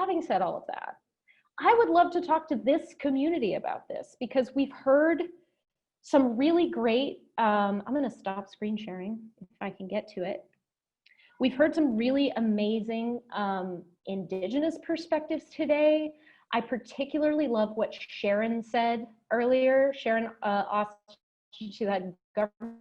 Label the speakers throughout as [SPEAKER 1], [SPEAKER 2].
[SPEAKER 1] having said all of that, I would love to talk to this community about this, because we've heard some really great, I'm going to stop screen sharing if I can get to it. We've heard some really amazing Indigenous perspectives today. I particularly love what Sharon said earlier. Sharon she had government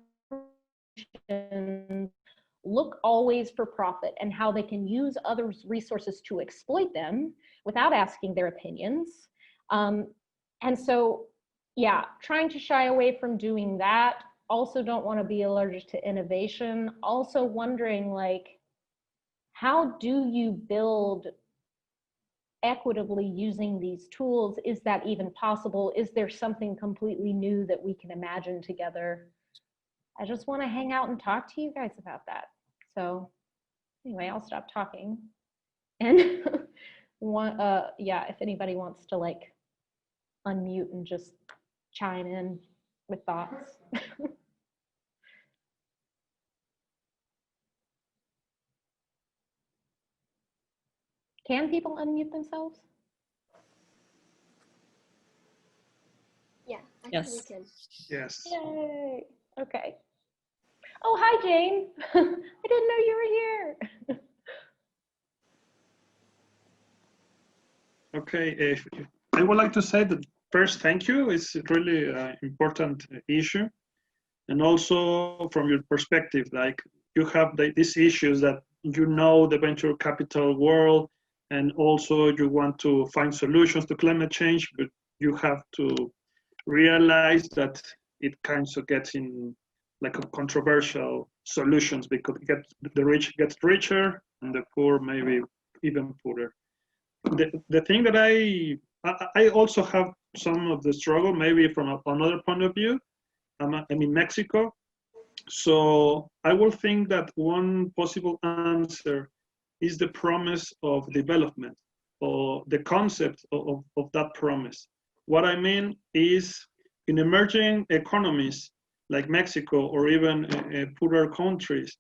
[SPEAKER 1] look always for profit and how they can use other resources to exploit them without asking their opinions. And so, yeah, trying to shy away from doing that. Also don't want to be allergic to innovation. Also wondering, like, how do you build equitably using these tools? Is that even possible? Is there something completely new that we can imagine together? I just want to hang out and talk to you guys about that. So anyway, I'll stop talking. And yeah, if anybody wants to like unmute and just chime in with thoughts. Can people unmute themselves?
[SPEAKER 2] Yeah, I
[SPEAKER 3] yes.
[SPEAKER 2] think we can.
[SPEAKER 4] Yes.
[SPEAKER 1] Yay. Okay. Oh, hi, Jane. I didn't know you were here.
[SPEAKER 4] Okay, I would like to say that first, thank you. It's a really important issue. And also from your perspective, like you have these issues that you know the venture capital world, and also you want to find solutions to climate change, but you have to realize that it kind of gets in like a controversial solutions, because the rich gets richer and the poor maybe even poorer. The thing that I also have some of the struggle, maybe from another point of view. I'm in Mexico, so I will think that one possible answer is the promise of development, or the concept of that promise. What I mean is, in emerging economies like Mexico or even poorer countries,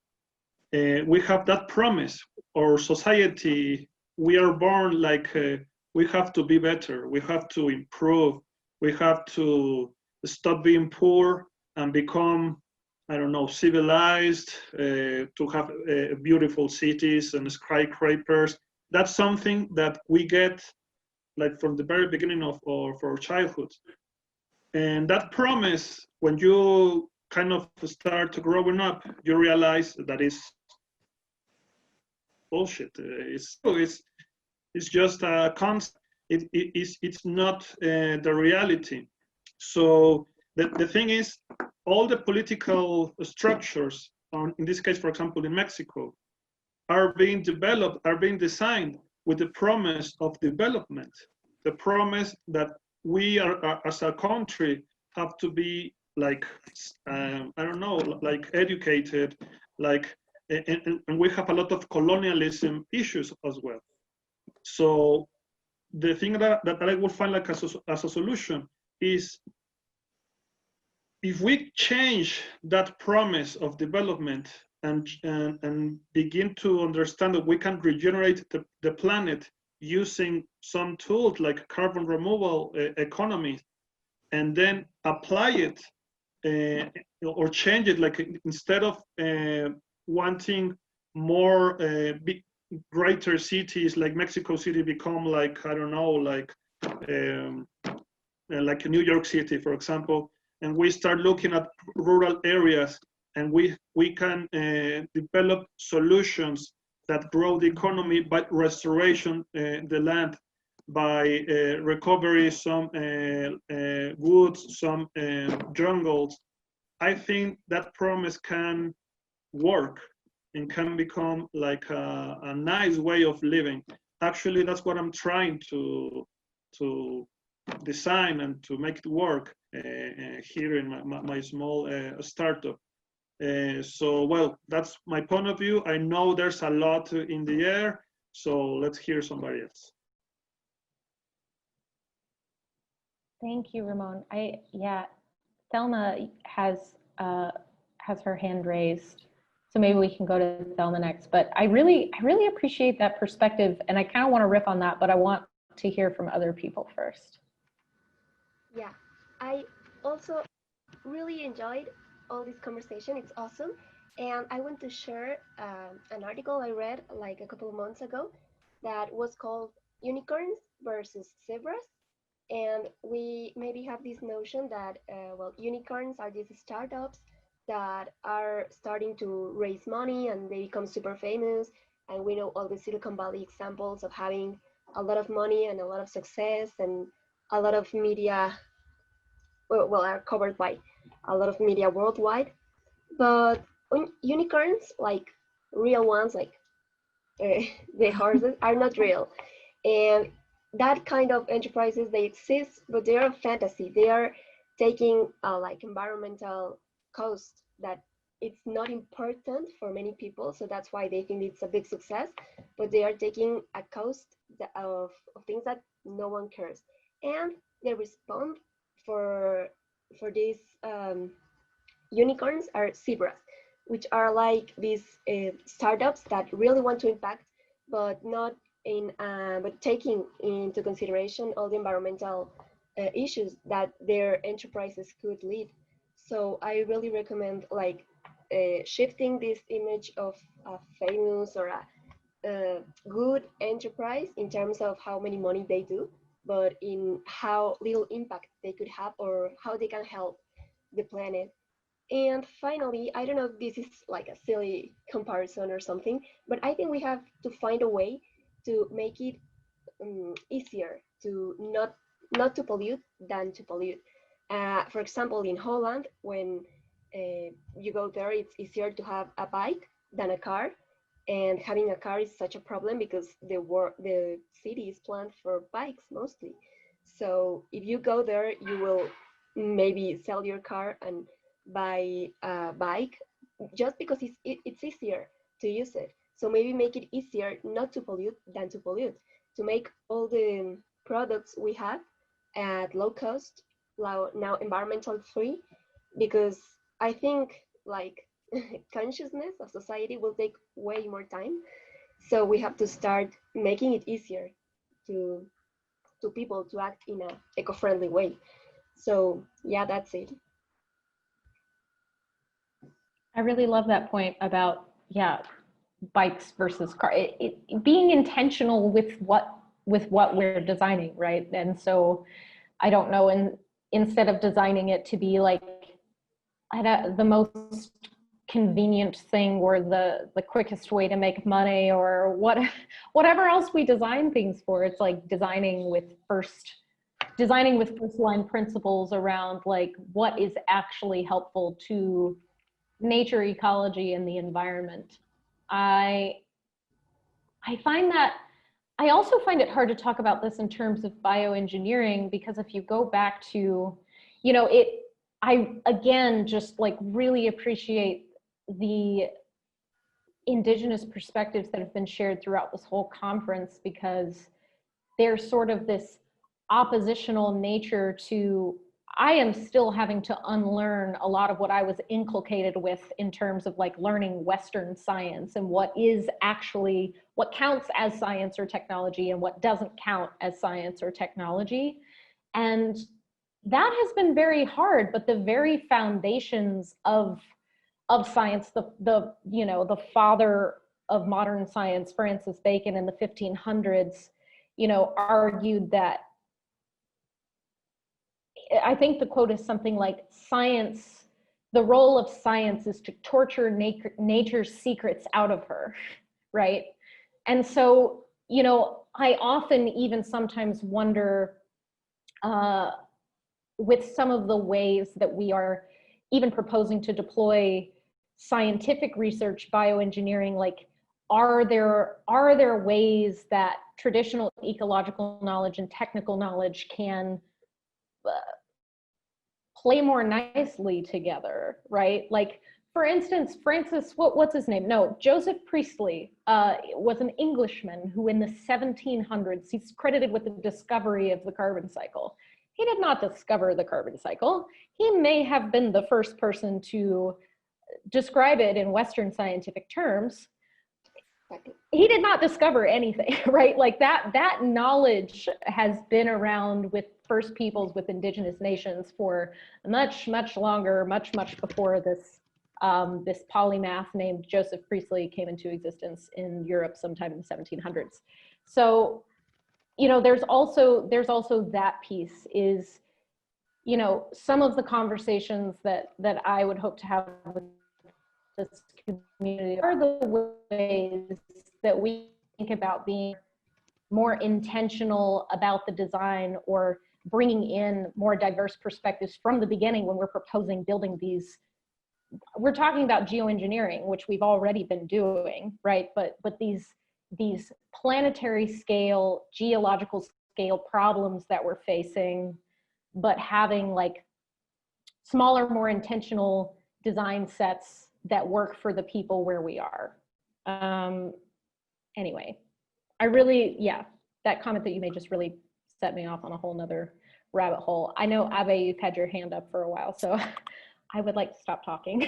[SPEAKER 4] we have that promise. Our society, we are born like we have to be better, we have to improve, we have to stop being poor and become, I don't know, civilized, to have beautiful cities and skyscrapers. That's something that we get like from the very beginning of our childhood. And that promise, when you kind of start growing up, you realize that it's bullshit. It's just a concept. It's not the reality. So the thing is, all the political structures, in this case, for example, in Mexico, are being developed, are being designed with the promise of development, the promise that we are, as a country, have to be like, I don't know, like educated, like, and we have a lot of colonialism issues as well. So the thing that I would find like as a solution is, if we change that promise of development and begin to understand that we can regenerate the planet using some tools like carbon removal economy, and then apply it or change it, like instead of wanting more greater cities like Mexico City become like, I don't know, like New York City, for example, and we start looking at rural areas, and we can develop solutions that grow the economy by restoration the land, by recovery some woods, some jungles. I think that promise can work and can become like a nice way of living. Actually, that's what I'm trying to design and to make it work here in my small startup. So, well, that's my point of view. I know there's a lot in the air, so let's hear somebody else.
[SPEAKER 1] Thank you, Ramon. Yeah, Thelma has her hand raised. So maybe we can go to Thelma next. But I really appreciate that perspective, and I kind of want to riff on that, but I want to hear from other people first.
[SPEAKER 2] Yeah, I also really enjoyed all this conversation. It's awesome. And I want to share an article I read like a couple of months ago that was called Unicorns versus Zebras. And we maybe have this notion that, well, unicorns are these startups that are starting to raise money and they become super famous. And we know all the Silicon Valley examples of having a lot of money and a lot of success and a lot of media, well, are covered by a lot of media worldwide. But unicorns, like real ones, like the horses, are not real. And that kind of enterprises, they exist, but they are fantasy. They are taking like environmental cost that it's not important for many people. So that's why they think it's a big success, but they are taking a cost of things that no one cares. And they respond for these unicorns are zebras, which are like these startups that really want to impact, but not in, but taking into consideration all the environmental issues that their enterprises could lead. So I really recommend like shifting this image of a famous or a good enterprise in terms of how many money they do, but in how little impact they could have or how they can help the planet. And finally, I don't know if this is like a silly comparison or something, but I think we have to find a way to make it easier to not to pollute than to pollute. For example, in Holland, when you go there, it's easier to have a bike than a car, and having a car is such a problem because the city is planned for bikes mostly. So if you go there, you will maybe sell your car and buy a bike just because it's easier to use it. So maybe make it easier not to pollute than to pollute, to make all the products we have at low cost, now environmental free, because I think like consciousness of society will take way more time. So we have to start making it easier to people to act in a eco-friendly way. So yeah, that's it.
[SPEAKER 1] I really love that point about, yeah, bikes versus car. Being intentional with what we're designing, right? And so I don't know, and instead of designing it to be like the most convenient thing or the quickest way to make money or whatever else we design things for, it's like designing with first line principles around like what is actually helpful to nature, ecology, and the environment. I find that I also find it hard to talk about this in terms of bioengineering, because if you go back to, I again just like really appreciate the indigenous perspectives that have been shared throughout this whole conference, because there's sort of this oppositional nature to, I am still having to unlearn a lot of what I was inculcated with in terms of like learning Western science and what counts as science or technology and what doesn't count as science or technology. And that has been very hard, but the very foundations of science, the father of modern science, Francis Bacon, in the 1500s, argued that, I think the quote is something like, science, the role of science is to torture nature's secrets out of her, right? And so, I often even sometimes wonder, with some of the ways that we are even proposing to deploy scientific research, bioengineering, like, are there ways that traditional ecological knowledge and technical knowledge can play more nicely together, right? Like, for instance, Joseph Priestley was an Englishman who in the 1700s, he's credited with the discovery of the carbon cycle. He did not discover the carbon cycle. He may have been the first person to describe it in Western scientific terms, he did not discover anything, right? Like that knowledge has been around with First Peoples, with indigenous nations for much, much longer, much, much before this, this polymath named Joseph Priestley came into existence in Europe sometime in the 1700s. So, you know, there's also that piece is, you know, some of the conversations that I would hope to have with this community are the ways that we think about being more intentional about the design or bringing in more diverse perspectives from the beginning when we're proposing building these. We're talking about geoengineering, which we've already been doing, right? But these planetary scale, geological scale problems that we're facing, but having like smaller, more intentional design sets that work for the people where we are. Anyway, I really, yeah, that comment that you made just really set me off on a whole nother rabbit hole. I know, Abe, you've had your hand up for a while, so I would like to stop talking.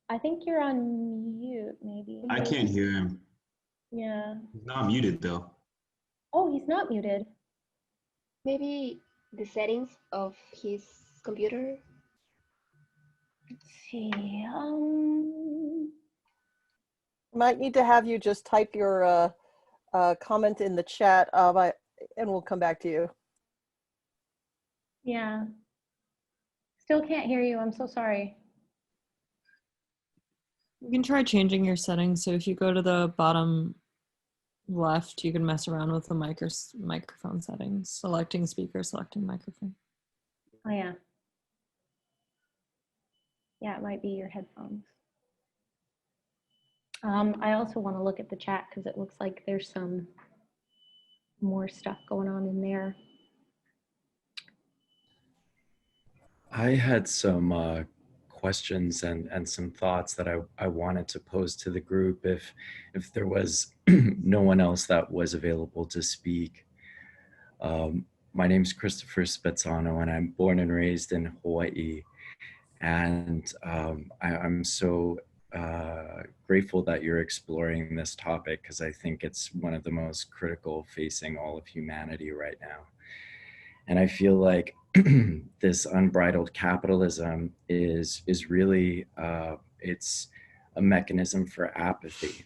[SPEAKER 1] I think you're on mute, maybe.
[SPEAKER 3] I can't hear him.
[SPEAKER 1] Yeah.
[SPEAKER 3] He's not muted though.
[SPEAKER 1] Oh, he's not muted.
[SPEAKER 2] Maybe the settings of his computer.
[SPEAKER 1] Let's see.
[SPEAKER 5] Might need to have you just type your comment in the chat, and we'll come back to you.
[SPEAKER 1] Yeah. Still can't hear you. I'm so sorry.
[SPEAKER 6] You can try changing your settings. So if you go to the bottom left, you can mess around with the microphone settings, selecting speaker, selecting microphone.
[SPEAKER 1] Oh, yeah. Yeah, it might be your headphones. I also want to look at the chat because it looks like there's some more stuff going on in there.
[SPEAKER 7] I had some questions and some thoughts that I wanted to pose to the group if there was no one else that was available to speak. My name is Chrispezzano, and I'm born and raised in Hawaii. And I'm so grateful that you're exploring this topic because I think it's one of the most critical facing all of humanity right now. And I feel like this unbridled capitalism is really, it's a mechanism for apathy.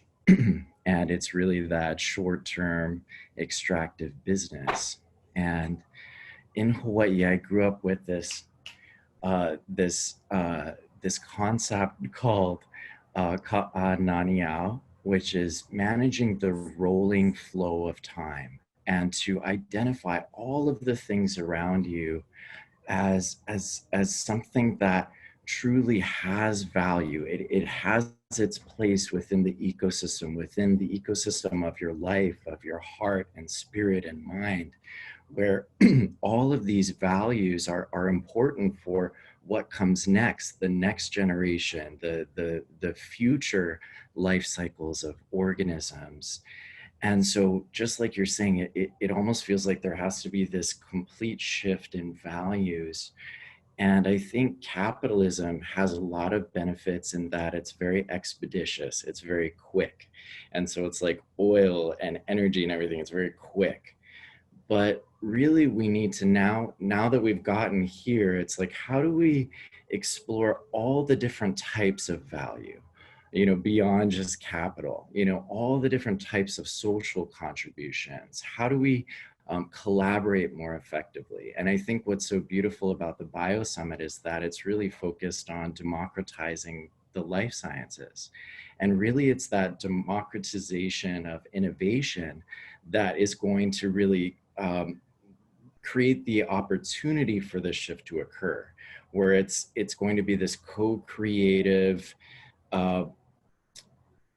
[SPEAKER 7] And it's really that short-term extractive business. And in Hawaii, I grew up with this concept called ka'ananiau, which is managing the rolling flow of time and to identify all of the things around you as something that truly has value. It has its place within the ecosystem of your life, of your heart and spirit and mind, where all of these values are important for what comes next, the next generation, the future life cycles of organisms. And so just like you're saying, it almost feels like there has to be this complete shift in values. And I think capitalism has a lot of benefits in that it's very expeditious, it's very quick. And so it's like oil and energy and everything, it's very quick. But really we need to now that we've gotten here, it's like, how do we explore all the different types of value, you know, beyond just capital, you know, all the different types of social contributions? How do we collaborate more effectively? And I think what's so beautiful about the Bio Summit is that it's really focused on democratizing the life sciences. And really it's that democratization of innovation that is going to really create the opportunity for this shift to occur, where it's going to be this co-creative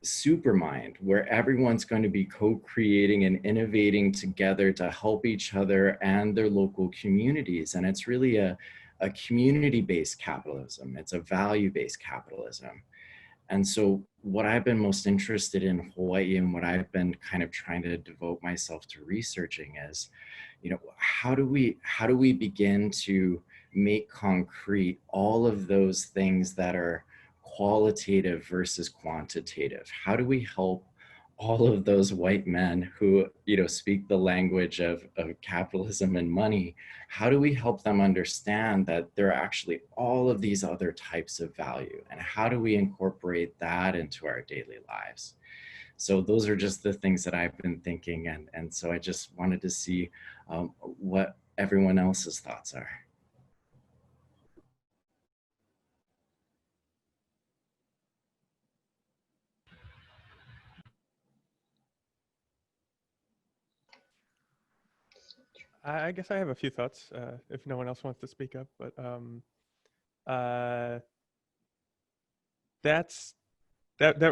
[SPEAKER 7] supermind, where everyone's going to be co-creating and innovating together to help each other and their local communities. And it's really a community-based capitalism. It's a value-based capitalism. And so what I've been most interested in Hawaii and what I've been kind of trying to devote myself to researching is, how do we begin to make concrete all of those things that are qualitative versus quantitative? How do we help all of those white men who, speak the language of capitalism and money? How do we help them understand that there are actually all of these other types of value? And how do we incorporate that into our daily lives? So those are just the things that I've been thinking. And so I just wanted to see what everyone else's thoughts are.
[SPEAKER 8] I guess I have a few thoughts if no one else wants to speak up, but that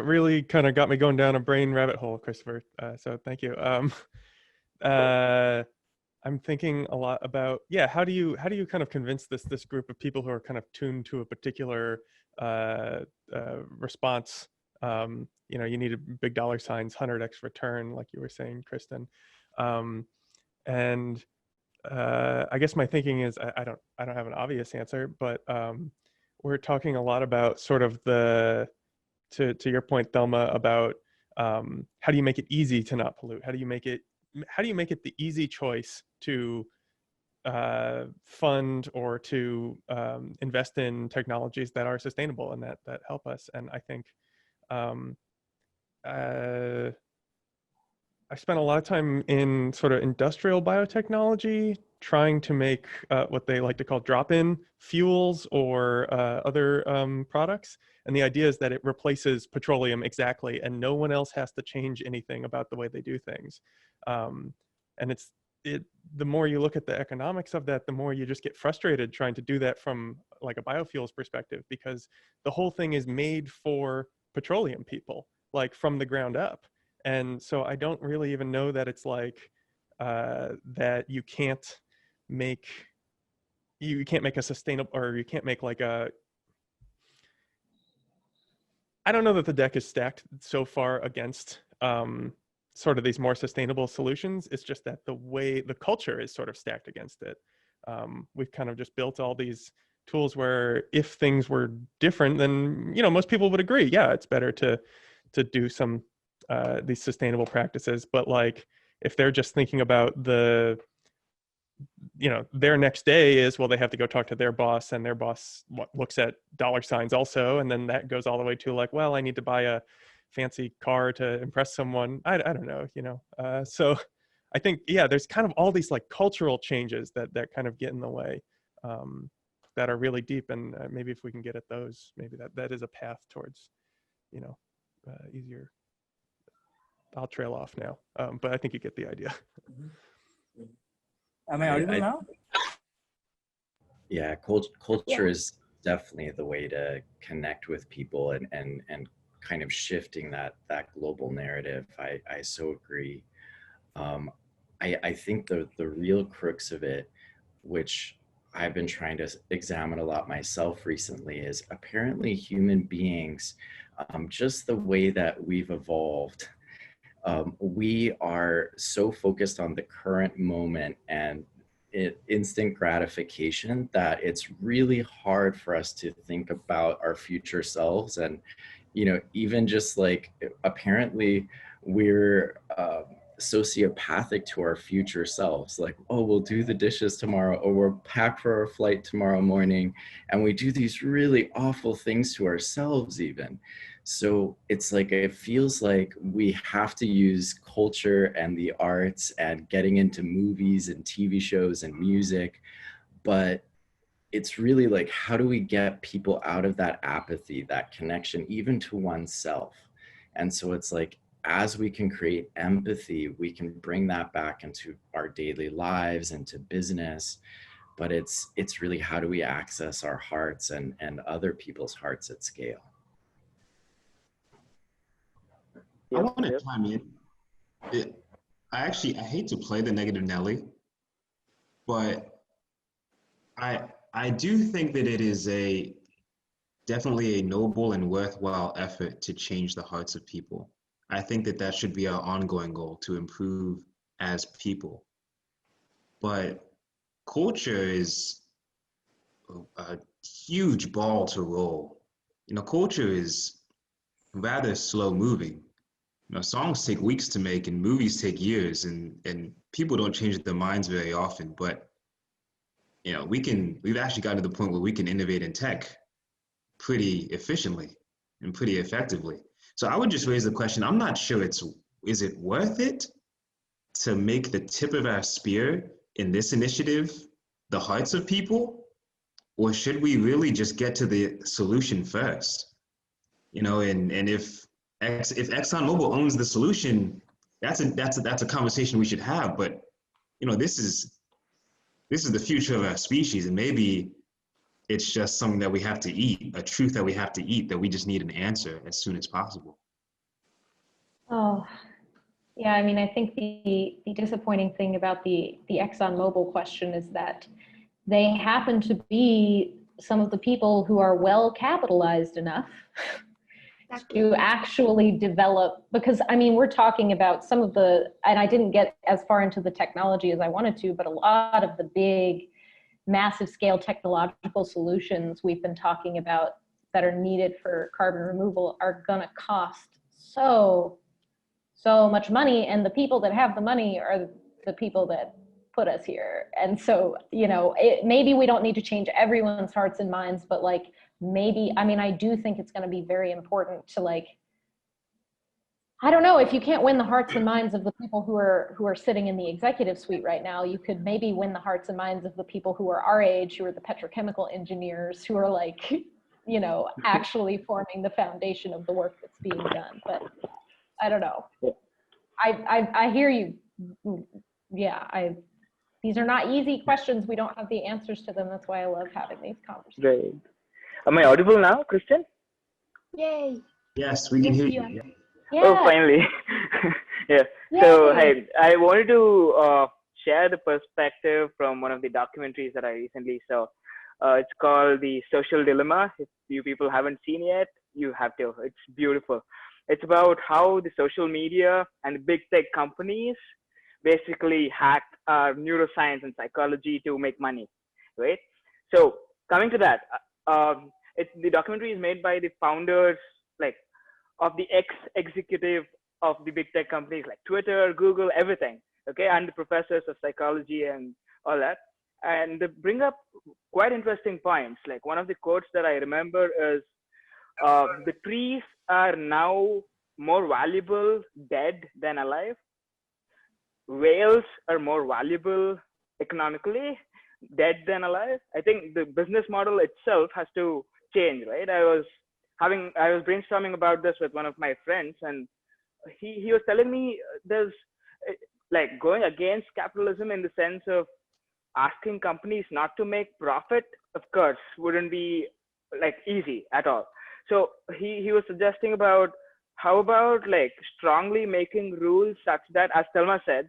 [SPEAKER 8] really kind of got me going down a brain rabbit hole, Christopher. So thank you. I'm thinking a lot about, how do you kind of convince this group of people who are kind of tuned to a particular response? You need big dollar signs, 100x return, like you were saying, Kristin. And I guess my thinking is I don't have an obvious answer, but we're talking a lot about sort of to your point, Thelma, about how do you make it easy to not pollute? How do you make it the easy choice to fund or to invest in technologies that are sustainable and that help us? And I think I spent a lot of time in sort of industrial biotechnology, trying to make what they like to call drop-in fuels or other products. And the idea is that it replaces petroleum exactly, and no one else has to change anything about the way they do things. And the more you look at the economics of that, the more you just get frustrated trying to do that from like a biofuels perspective, because the whole thing is made for petroleum people, like from the ground up. And so I don't really even know that it's like that you can't make a sustainable, or you can't make like I don't know that the deck is stacked so far against sort of these more sustainable solutions. It's just that the culture is sort of stacked against it. We've kind of just built all these tools where if things were different, then most people would agree, yeah, it's better to do some these sustainable practices. But like if they're just thinking about their next day is, well, they have to go talk to their boss, and their boss looks at dollar signs also, and then that goes all the way to like, well, I need to buy a fancy car to impress someone. I don't know, so I think, there's kind of all these like cultural changes that kind of get in the way, that are really deep. And maybe if we can get at those, maybe that is a path towards easier. I'll trail off now, but I think you get the idea.
[SPEAKER 9] Am I audible now?
[SPEAKER 7] Yeah, culture is definitely the way to connect with people and kind of shifting that global narrative. I so agree. I think the real crux of it, which I've been trying to examine a lot myself recently, is apparently human beings, just the way that we've evolved, we are so focused on the current moment and instant gratification that it's really hard for us to think about our future selves. And even just like, apparently we're sociopathic to our future selves, like, oh, we'll do the dishes tomorrow, or we're packed for our flight tomorrow morning, and we do these really awful things to ourselves even. So it's like, it feels like we have to use culture and the arts and getting into movies and TV shows and music, but it's really like, how do we get people out of that apathy, that connection, even to oneself? And so it's like, as we can create empathy, we can bring that back into our daily lives, into business. But it's really, how do we access our hearts and other people's hearts at scale?
[SPEAKER 3] I want to chime in. I hate to play the negative Nelly, but I do think that it is a definitely a noble and worthwhile effort to change the hearts of people. I think that that should be our ongoing goal, to improve as people. But culture is a huge ball to roll. You know, culture is rather slow moving. You know, songs take weeks to make and movies take years, and people don't change their minds very often. But, you know, we've actually gotten to the point where we can innovate in tech pretty efficiently and pretty effectively. So I would just raise the question, I'm not sure is it worth it to make the tip of our spear in this initiative the hearts of people? Or should we really just get to the solution first? You know, and if ExxonMobil owns the solution, that's a conversation we should have. But, you know, this is the future of our species, and maybe it's just something that we have to eat, a truth that we have to eat, that we just need an answer as soon as possible.
[SPEAKER 1] Oh, yeah. I mean, I think the disappointing thing about the ExxonMobil question is that they happen to be some of the people who are well capitalized enough to actually develop, because I mean, we're talking about some of the, and I didn't get as far into the technology as I wanted to, but a lot of the big, massive scale technological solutions we've been talking about that are needed for carbon removal are gonna cost so much money, and the people that have the money are the people that put us here. And so, you know, maybe we don't need to change everyone's hearts and minds, but like maybe, I mean, I do think it's going to be very important to, like, I don't know, if you can't win the hearts and minds of the people who are sitting in the executive suite right now, you could maybe win the hearts and minds of the people who are our age, who are the petrochemical engineers, who are like, you know, actually forming the foundation of the work that's being done. But I don't know. I hear you. Yeah, these are not easy questions. We don't have the answers to them. That's why I love having these conversations.
[SPEAKER 9] Great. Am I audible now, Kristin?
[SPEAKER 2] Yay!
[SPEAKER 3] Yes, we can hear you.
[SPEAKER 1] Yeah.
[SPEAKER 9] Oh, finally. Yeah.
[SPEAKER 1] Yay.
[SPEAKER 9] So, hey, I wanted to share the perspective from one of the documentaries that I recently saw. It's called The Social Dilemma. If you people haven't seen it, you have to. It's beautiful. It's about how the social media and the big tech companies basically hack neuroscience and psychology to make money, right? So coming to that, the documentary is made by the founders, like, of the ex-executive of the big tech companies like Twitter, Google, everything, okay, and the professors of psychology and all that. And they bring up quite interesting points. Like, one of the quotes that I remember is, the trees are now more valuable dead than alive. Whales are more valuable economically dead than alive. I think the business model itself has to change, right? I was brainstorming about this with one of my friends, and he was telling me there's like going against capitalism in the sense of asking companies not to make profit, of course, wouldn't be like easy at all. So he was suggesting about how about like strongly making rules such that, as Thelma said,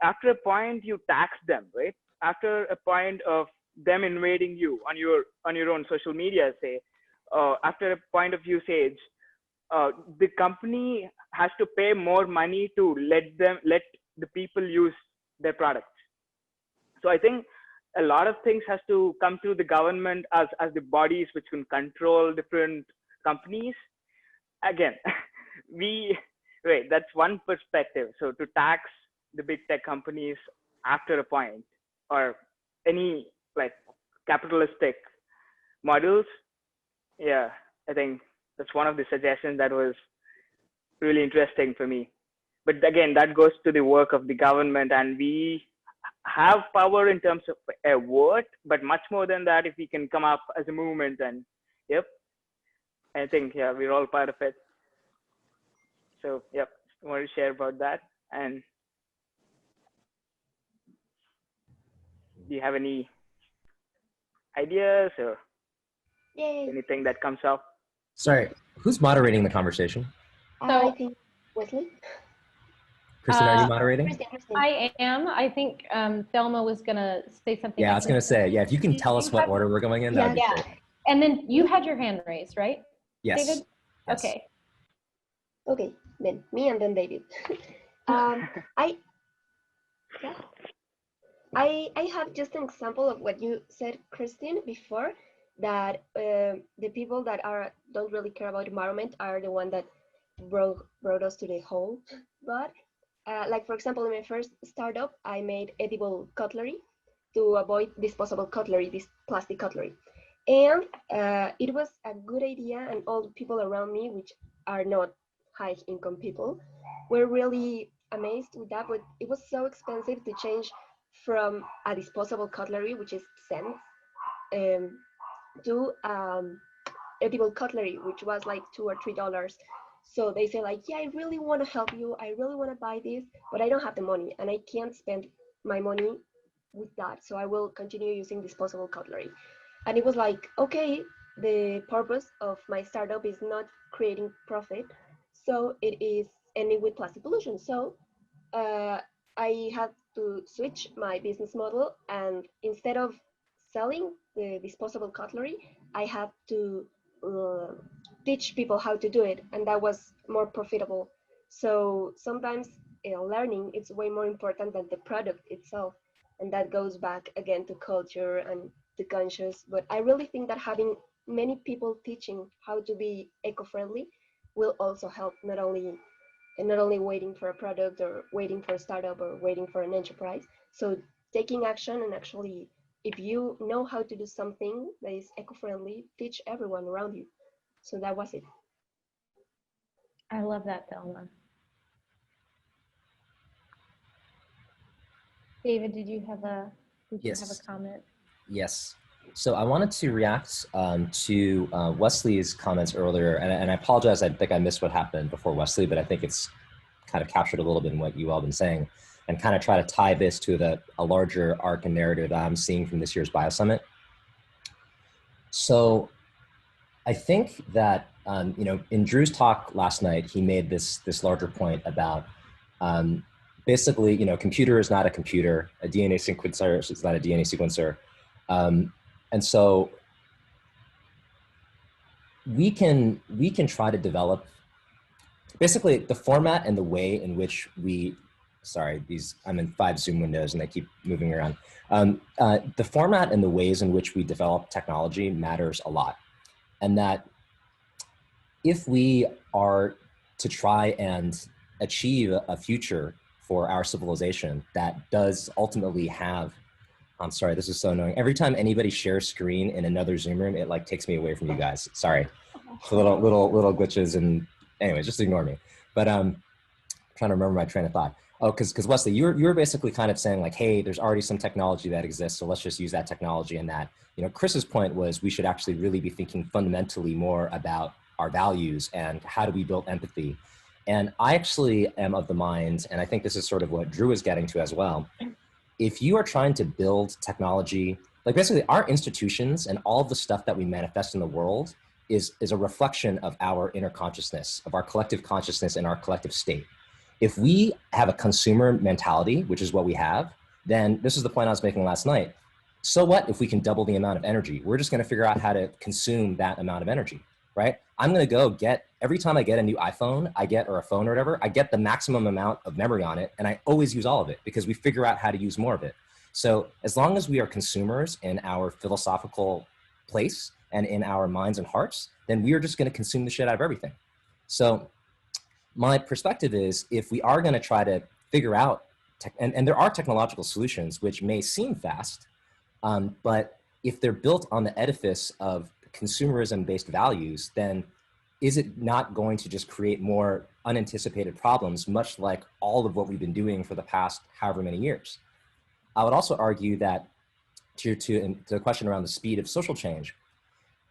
[SPEAKER 9] after a point you tax them, right? After a point of them invading you on your own social media, say, after a point of usage, the company has to pay more money to let the people use their products. So I think a lot of things has to come through the government as the bodies which can control different companies. Again, right, that's one perspective. So to tax the big tech companies after a point, or any like capitalistic models, yeah, I think that's one of the suggestions that was really interesting for me. But again, that goes to the work of the government, and we have power in terms of a word, but much more than that if we can come up as a movement. And yep, I think, yeah, we're all part of it. So yep, I want to share about that. And do you have any ideas or anything that comes up?
[SPEAKER 10] Sorry, who's moderating the conversation?
[SPEAKER 2] I think Wesley.
[SPEAKER 10] Kristin, are you moderating?
[SPEAKER 2] Kristin.
[SPEAKER 1] I am. I think Thelma was gonna say something.
[SPEAKER 10] Yeah, I was gonna say, yeah, if you can tell us what order we're going in, that'd be great.
[SPEAKER 1] And then you had your hand raised, right?
[SPEAKER 10] Yes.
[SPEAKER 1] David?
[SPEAKER 10] Yes.
[SPEAKER 1] Okay.
[SPEAKER 2] Okay, then me and then David. I have just an example of what you said, Kristin, before, that the people that don't really care about environment are the one that brought us to the hole. But like, for example, in my first startup, I made edible cutlery to avoid disposable cutlery, this plastic cutlery. And it was a good idea, and all the people around me, which are not high income people, were really amazed with that. But it was so expensive to change from a disposable cutlery, which is cents, to edible cutlery, which was like $2 or $3. So they say like, yeah, I really want to help you. I really want to buy this, but I don't have the money and I can't spend my money with that. So I will continue using disposable cutlery. And it was like, okay, the purpose of my startup is not creating profit. So it is ending with plastic pollution. So I had to switch my business model, and instead of selling the disposable cutlery, I had to teach people how to do it, and that was more profitable. So sometimes learning is way more important than the product itself, and that goes back again to culture and to conscious. But I really think that having many people teaching how to be eco-friendly will also help, not only waiting for a product or waiting for a startup or waiting for an enterprise. So taking action, and actually, if you know how to do something that is eco-friendly, teach everyone around you. So that was it.
[SPEAKER 1] I love that, Thelma. David, did you have a comment?
[SPEAKER 10] Yes. So I wanted to react to Wesley's comments earlier, and I apologize, I think I missed what happened before Wesley, but I think it's kind of captured a little bit in what you all been saying, and kind of try to tie this to a larger arc and narrative that I'm seeing from this year's BioSummit. So I think that, in Drew's talk last night, he made this larger point about basically, computer is not a computer, a DNA sequencer is not a DNA sequencer. And so we can try to develop basically the format and the way in which I'm in 5 Zoom windows and they keep moving around. The format and the ways in which we develop technology matters a lot. And that if we are to try and achieve a future for our civilization that does ultimately have, I'm sorry, this is so annoying. Every time anybody shares screen in another Zoom room, it like takes me away from you guys. Sorry, little glitches, and anyways, just ignore me. But trying to remember my train of thought. Oh, because Wesley, you were basically kind of saying like, hey, there's already some technology that exists, so let's just use that technology. And that, Chris's point was we should actually really be thinking fundamentally more about our values and how do we build empathy. And I actually am of the mind, and I think this is sort of what Drew is getting to as well. If you are trying to build technology, like basically our institutions and all of the stuff that we manifest in the world is a reflection of our inner consciousness, of our collective consciousness and our collective state. If we have a consumer mentality, which is what we have, then this is the point I was making last night. So what if we can double the amount of energy? We're just gonna figure out how to consume that amount of energy, right? I'm gonna go every time I get a new iPhone, or a phone or whatever, I get the maximum amount of memory on it, and I always use all of it because we figure out how to use more of it. So as long as we are consumers in our philosophical place and in our minds and hearts, then we are just gonna consume the shit out of everything. So my perspective is, if we are gonna try to figure out, and there are technological solutions which may seem fast, but if they're built on the edifice of consumerism-based values, then is it not going to just create more unanticipated problems, much like all of what we've been doing for the past however many years? I would also argue that to the question around the speed of social change,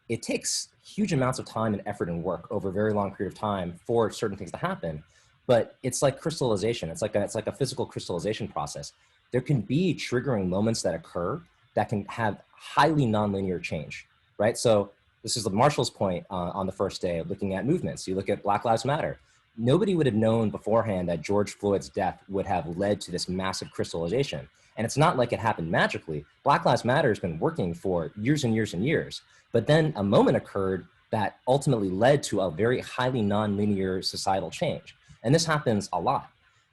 [SPEAKER 10] it takes huge amounts of time and effort and work over a very long period of time for certain things to happen. But it's like crystallization. It's like a physical crystallization process. There can be triggering moments that occur that can have highly nonlinear change, right? So this is Marshall's point on the first day of looking at movements. You look at Black Lives Matter. Nobody would have known beforehand that George Floyd's death would have led to this massive crystallization. And it's not like it happened magically. Black Lives Matter has been working for years and years and years. But then a moment occurred that ultimately led to a very highly nonlinear societal change. And this happens a lot.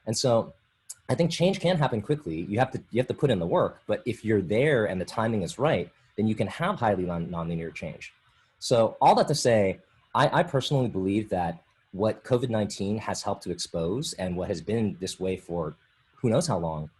[SPEAKER 10] And so I think change can happen quickly. You have to put in the work, but if you're there and the timing is right, then you can have highly nonlinear change. So all that to say, I personally believe that what COVID-19 has helped to expose and what has been this way for who knows how long,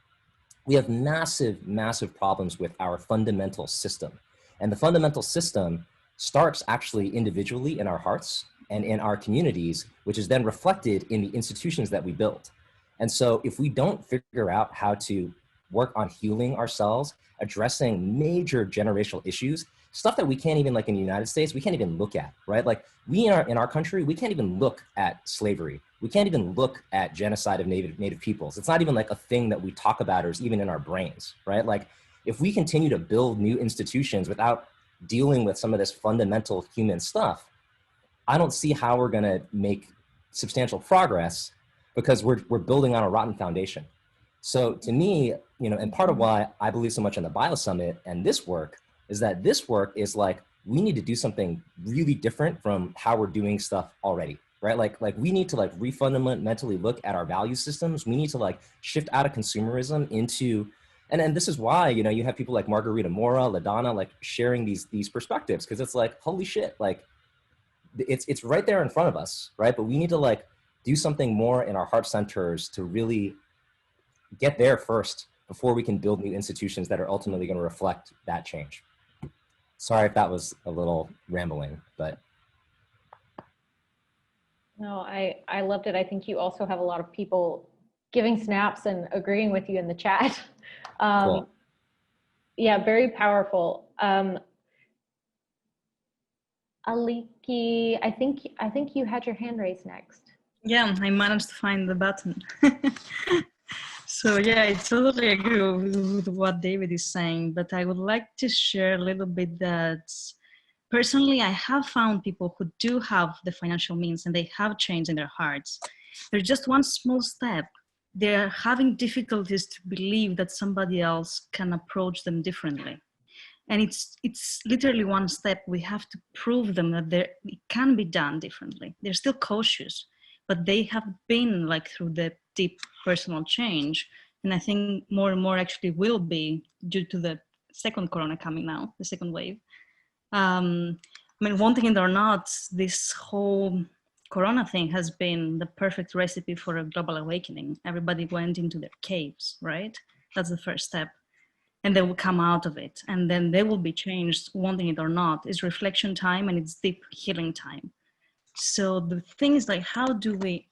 [SPEAKER 10] we have massive, massive problems with our fundamental system. And the fundamental system starts actually individually in our hearts and in our communities, which is then reflected in the institutions that we build. And so if we don't figure out how to work on healing ourselves, addressing major generational issues, stuff that we can't even, like in the United States, we can't even look at, right? Like we in our country, we can't even look at slavery. We can't even look at genocide of native peoples. It's not even like a thing that we talk about or is even in our brains, right? Like if we continue to build new institutions without dealing with some of this fundamental human stuff, I don't see how we're gonna make substantial progress because we're building on a rotten foundation. So to me, you know, and part of why I believe so much in the Bio Summit and this work is that this work is like, we need to do something really different from how we're doing stuff already, right? Like we need to like fundamentally look at our value systems. We need to like shift out of consumerism into, and this is why, you know, you have people like Margarita Mora, LaDonna, like sharing these perspectives, because it's like, holy shit, like it's right there in front of us, right? But we need to like do something more in our heart centers to really get there first before we can build new institutions that are ultimately going to reflect that change. Sorry if that was a little rambling, but.
[SPEAKER 1] No, I loved it. I think you also have a lot of people giving snaps and agreeing with you in the chat.
[SPEAKER 10] Cool.
[SPEAKER 1] Yeah, very powerful. Aliki, I think you had your hand raised next.
[SPEAKER 11] Yeah, I managed to find the button. So yeah, I totally agree with what David is saying, but I would like to share a little bit that personally, I have found people who do have the financial means and they have change in their hearts. There's just one small step. They're having difficulties to believe that somebody else can approach them differently. And it's literally one step. We have to prove them that it can be done differently. They're still cautious, but they have been like through the deep personal change. And I think more and more actually will be due to the second corona coming now, the second wave. I mean, wanting it or not, this whole corona thing has been the perfect recipe for a global awakening. Everybody went into their caves, right? That's the first step. And they will come out of it. And then they will be changed, wanting it or not. It's reflection time and it's deep healing time. So the thing is like, how do we,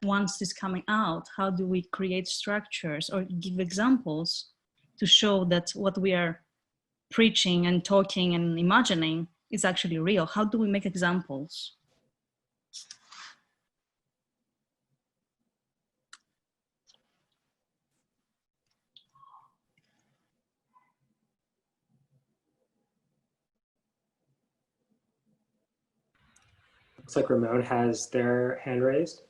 [SPEAKER 11] once it's coming out, how do we create structures or give examples to show that what we are preaching and talking and imagining is actually real? How do we make examples?
[SPEAKER 12] Looks like Ramon has their hand raised.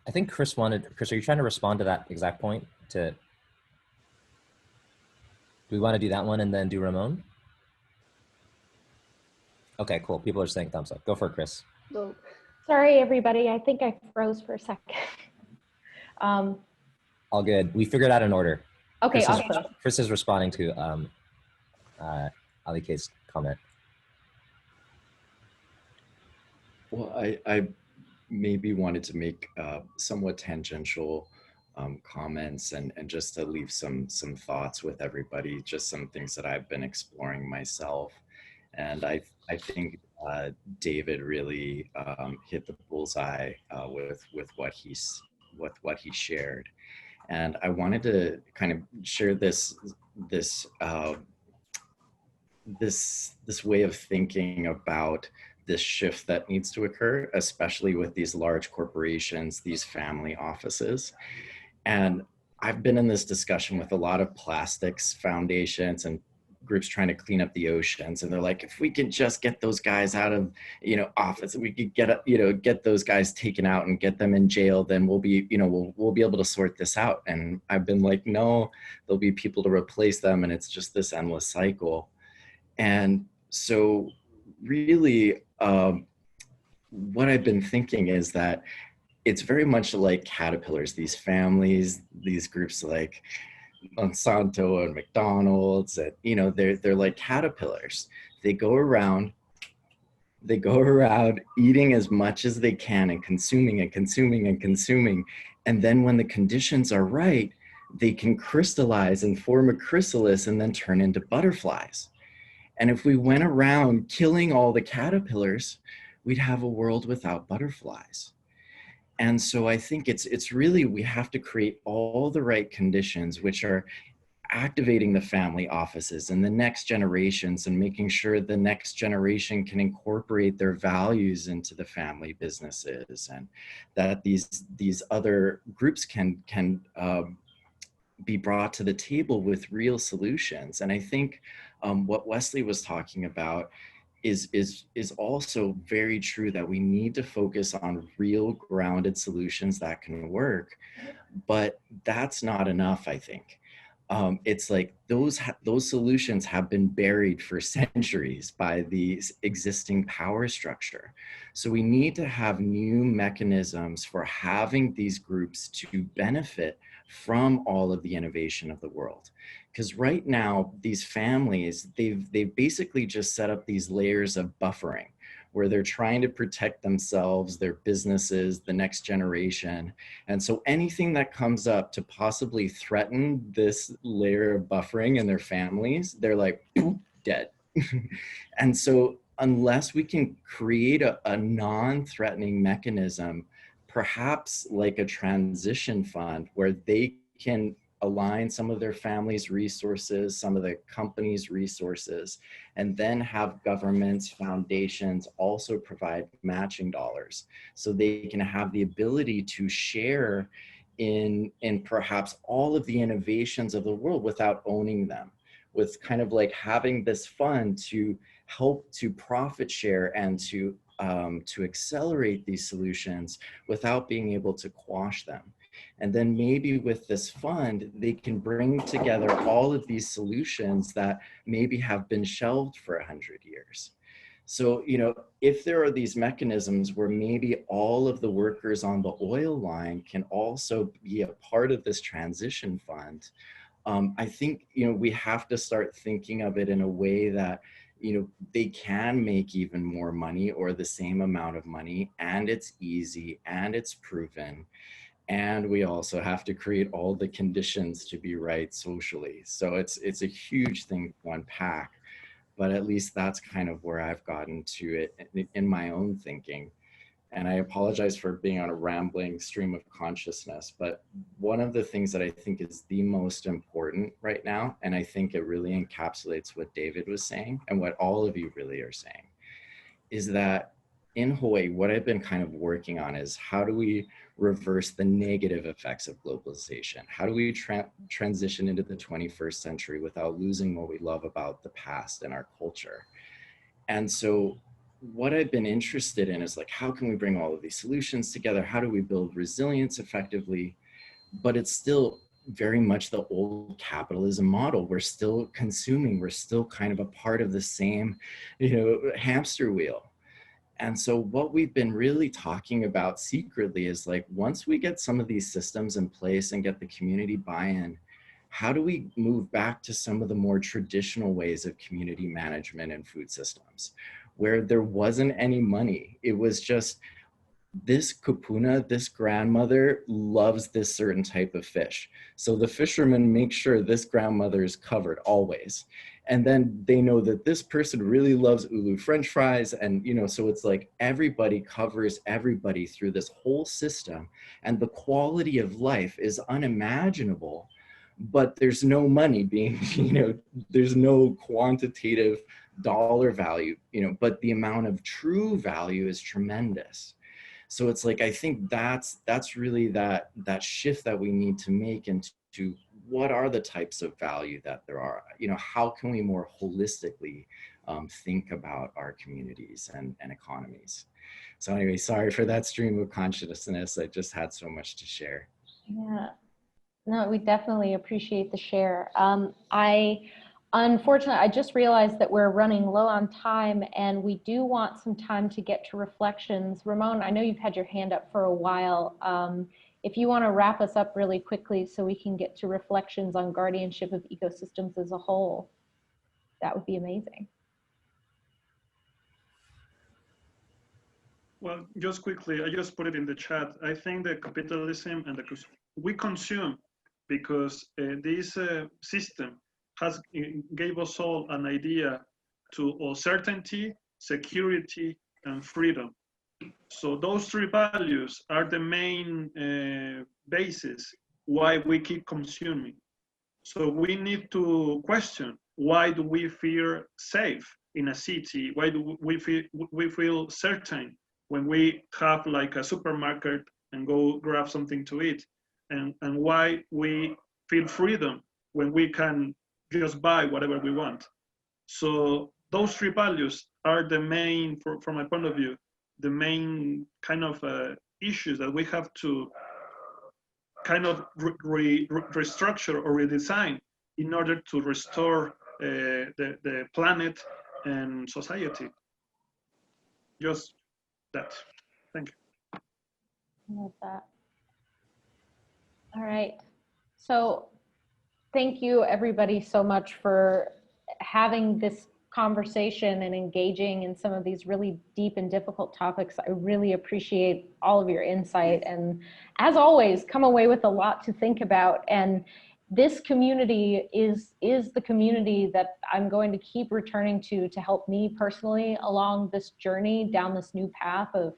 [SPEAKER 10] I think Chris, are you trying to respond to that exact point? Do we want to do that one and then do Ramon? Okay, cool. People are saying thumbs up. Go for it, Chris.
[SPEAKER 2] No.
[SPEAKER 1] Sorry, everybody. I think I froze for a second.
[SPEAKER 10] All good. We figured out an order.
[SPEAKER 1] Okay,
[SPEAKER 10] Chris
[SPEAKER 1] awesome.
[SPEAKER 10] Chris is responding to Ali K's comment.
[SPEAKER 7] Well, I maybe wanted to make somewhat tangential comments and just to leave some thoughts with everybody, just some things that I've been exploring myself. And I think David really hit the bullseye with what he shared. And I wanted to kind of share this way of thinking about this shift that needs to occur, especially with these large corporations, these family offices. And I've been in this discussion with a lot of plastics foundations and groups trying to clean up the oceans, and they're like, if we can just get those guys out of, office, we could get those guys taken out and get them in jail, then we'll be, we'll be able to sort this out. And I've been like, no, there'll be people to replace them, and it's just this endless cycle. And so really, what I've been thinking is that it's very much like caterpillars, these families, these groups like Monsanto and McDonald's, and they're like caterpillars. They go around eating as much as they can and consuming and consuming and consuming. And then when the conditions are right, they can crystallize and form a chrysalis and then turn into butterflies. And if we went around killing all the caterpillars, we'd have a world without butterflies. And so I think it's really, we have to create all the right conditions, which are activating the family offices and the next generations, and making sure the next generation can incorporate their values into the family businesses, and that these other groups can be brought to the table with real solutions. And I think what Wesley was talking about is also very true, that we need to focus on real grounded solutions that can work, but that's not enough, I think. It's like those solutions have been buried for centuries by the existing power structure. So we need to have new mechanisms for having these groups to benefit from all of the innovation of the world. Because right now, these families, they've basically just set up these layers of buffering, where they're trying to protect themselves, their businesses, the next generation. And so anything that comes up to possibly threaten this layer of buffering in their families, they're like, dead. And so unless we can create a non-threatening mechanism, perhaps like a transition fund, where they can align some of their families' resources, some of the companies' resources, and then have governments, foundations also provide matching dollars, so they can have the ability to share in perhaps all of the innovations of the world without owning them, with kind of like having this fund to help to profit share and to accelerate these solutions without being able to quash them. And then maybe with this fund, they can bring together all of these solutions that maybe have been shelved for 100 years. So, if there are these mechanisms where maybe all of the workers on the oil line can also be a part of this transition fund, I think, we have to start thinking of it in a way that, they can make even more money or the same amount of money, and it's easy and it's proven. And we also have to create all the conditions to be right socially. So it's a huge thing to unpack, but at least that's kind of where I've gotten to it in my own thinking. And I apologize for being on a rambling stream of consciousness, but one of the things that I think is the most important right now, and I think it really encapsulates what David was saying and what all of you really are saying, is that in Hawaii, what I've been kind of working on is how do we reverse the negative effects of globalization? How do we transition into the 21st century without losing what we love about the past and our culture? And so what I've been interested in is like, how can we bring all of these solutions together? How do we build resilience effectively? But it's still very much the old capitalism model. We're still consuming, we're still kind of a part of the same, hamster wheel. And so what we've been really talking about secretly is like, once we get some of these systems in place and get the community buy-in, how do we move back to some of the more traditional ways of community management and food systems, where there wasn't any money? It was just, this kupuna, this grandmother loves this certain type of fish. So the fishermen make sure this grandmother is covered always. And then they know that this person really loves ulu French fries. And, so it's like everybody covers everybody through this whole system. And the quality of life is unimaginable, but there's no money being, there's no quantitative dollar value, but the amount of true value is tremendous. So it's like, I think that's really that shift that we need to make into what are the types of value that there are? How can we more holistically think about our communities and economies? So anyway, sorry for that stream of consciousness. I just had so much to share.
[SPEAKER 1] Yeah, no, we definitely appreciate the share. Unfortunately, I just realized that we're running low on time, and we do want some time to get to reflections. Ramon, I know you've had your hand up for a while. If you want to wrap us up really quickly so we can get to reflections on guardianship of ecosystems as a whole, that would be amazing.
[SPEAKER 4] Well, just quickly, I just put it in the chat. I think that capitalism and we consume because this system gave us all an idea of certainty, security, and freedom. So those three values are the main basis why we keep consuming. So we need to question, why do we feel safe in a city? Why do we feel certain when we have like a supermarket and go grab something to eat? And why we feel freedom when we can just buy whatever we want? So those three values are the main, from my point of view, the main kind of issues that we have to kind of restructure or redesign in order to restore the planet and society. Just that. Thank you.
[SPEAKER 1] I love that. All right. So thank you everybody so much for having this conversation and engaging in some of these really deep and difficult topics. I really appreciate all of your insight, and as always, come away with a lot to think about. And this community is the community that I'm going to keep returning to help me personally along this journey down this new path of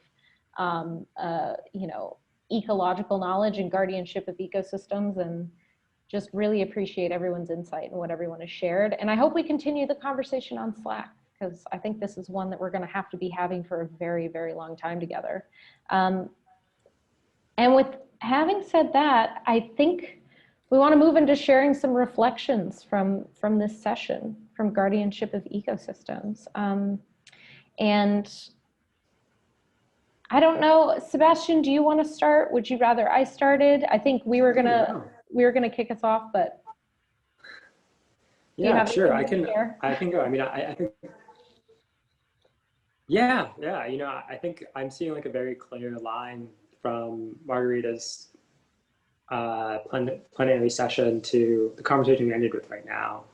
[SPEAKER 1] ecological knowledge and guardianship of ecosystems, and just really appreciate everyone's insight and what everyone has shared. And I hope we continue the conversation on Slack, because I think this is one that we're going to have to be having for a very, very long time together. And with having said that, I think we want to move into sharing some reflections from this session, from guardianship of ecosystems. And I don't know, Sebastian, do you want to start? Would you rather I started? I think we were gonna kick us off, but
[SPEAKER 12] yeah, sure. I can go. I mean, I think, yeah. I think I'm seeing like a very clear line from Margarita's plenary session to the conversation we ended with right now.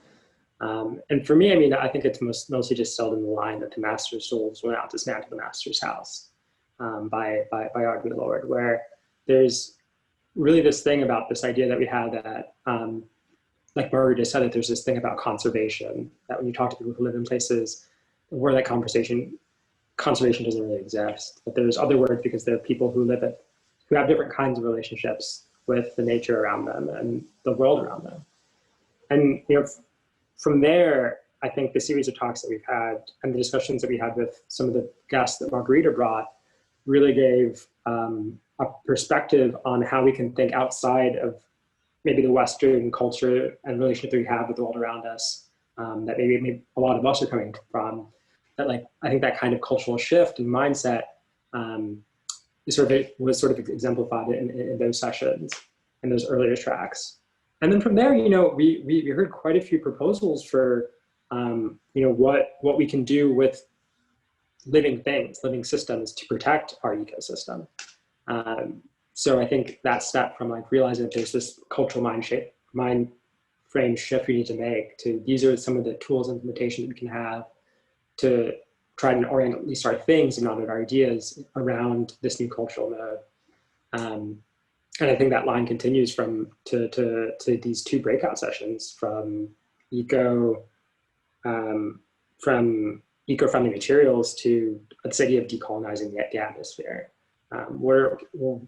[SPEAKER 12] And for me, I mean, I think it's mostly distilled in the line that the master's souls went out to dismantle the master's house by Audre Lorde, where there's really this thing about this idea that we have that, like Margarita said, that there's this thing about conservation, that when you talk to people who live in places where that conservation doesn't really exist, but there's other words because there are people who who have different kinds of relationships with the nature around them and the world around them. And from there, I think the series of talks that we've had and the discussions that we had with some of the guests that Margarita brought really gave a perspective on how we can think outside of maybe the Western culture and relationship that we have with the world around us, that maybe a lot of us are coming from. That, like, I think that kind of cultural shift and mindset was sort of exemplified in those sessions and those earlier tracks. And then from there, we heard quite a few proposals for what we can do with living systems to protect our ecosystem. So I think that step from like realizing that there's this cultural mind frame shift we need to make to, these are some of the tools and implementation that we can have to try to orient at least our things and not our ideas around this new cultural mode. And I think that line continues to these two breakout sessions from eco-friendly materials to this idea of decolonizing the atmosphere. What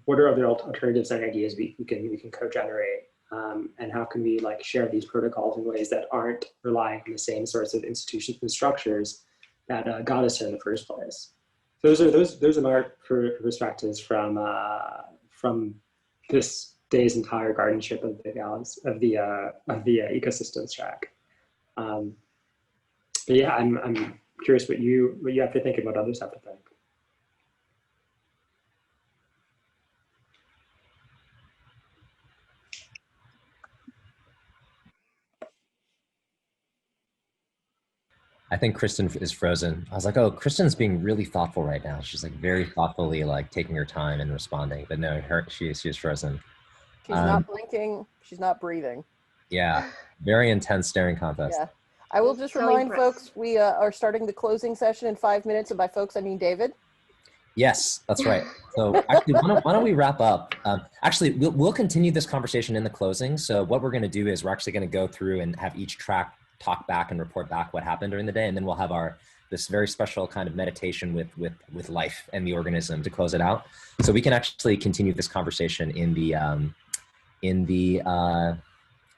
[SPEAKER 12] are other alternatives and ideas we can co-generate, and how can we like share these protocols in ways that aren't relying on the same sorts of institutions and structures that got us here in the first place? Those are my perspectives from this Day's entire guardianship of the ecosystems track. But yeah, I'm curious what you have to think and what others have to think.
[SPEAKER 10] I think Kristin is frozen. I was like, oh, Kristin's being really thoughtful right now. She's like very thoughtfully like taking her time and responding. But no, she is frozen.
[SPEAKER 5] She's not blinking. She's not breathing.
[SPEAKER 10] Yeah, very intense staring contest.
[SPEAKER 5] Yeah. I will just
[SPEAKER 2] So
[SPEAKER 5] remind
[SPEAKER 2] impressed.
[SPEAKER 5] folks, we are starting the closing session in 5 minutes. And by folks, I mean David.
[SPEAKER 10] Yes, that's right. So actually, why don't we wrap up? Actually, we'll continue this conversation in the closing. So what we're going to do is we're actually going to go through and have each track talk back and report back what happened during the day, and then we'll have this very special kind of meditation with life and the organism to close it out. So we can actually continue this conversation in the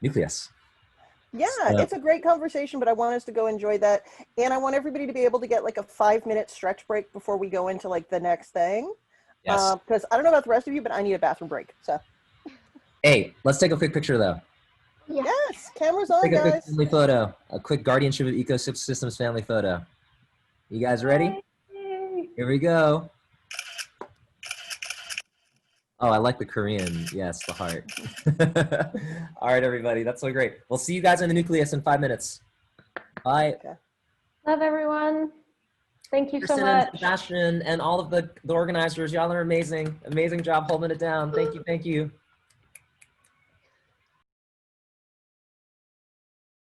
[SPEAKER 10] nucleus.
[SPEAKER 5] Yeah, it's a great conversation, but I want us to go enjoy that. And I want everybody to be able to get like a 5-minute stretch break before we go into like the next thing.
[SPEAKER 10] Yes.
[SPEAKER 5] Because I don't know about the rest of you, but I need a bathroom break. So.
[SPEAKER 10] Hey, let's take a quick picture though.
[SPEAKER 2] Yeah.
[SPEAKER 5] Yes, cameras on,
[SPEAKER 10] Take a quick
[SPEAKER 5] guys.
[SPEAKER 10] family photo. A quick Guardianship of Ecosystems family photo. You guys ready? Here we go. Oh, I like the Korean. Yes, the heart. All right, everybody. That's so great. We'll see you guys in the nucleus in 5 minutes. Bye.
[SPEAKER 5] Okay.
[SPEAKER 1] Love everyone. Thank you so
[SPEAKER 10] Kristin
[SPEAKER 1] much.
[SPEAKER 10] and Sebastian and all of the organizers. Y'all are amazing. Amazing job holding it down. Thank you. Thank you.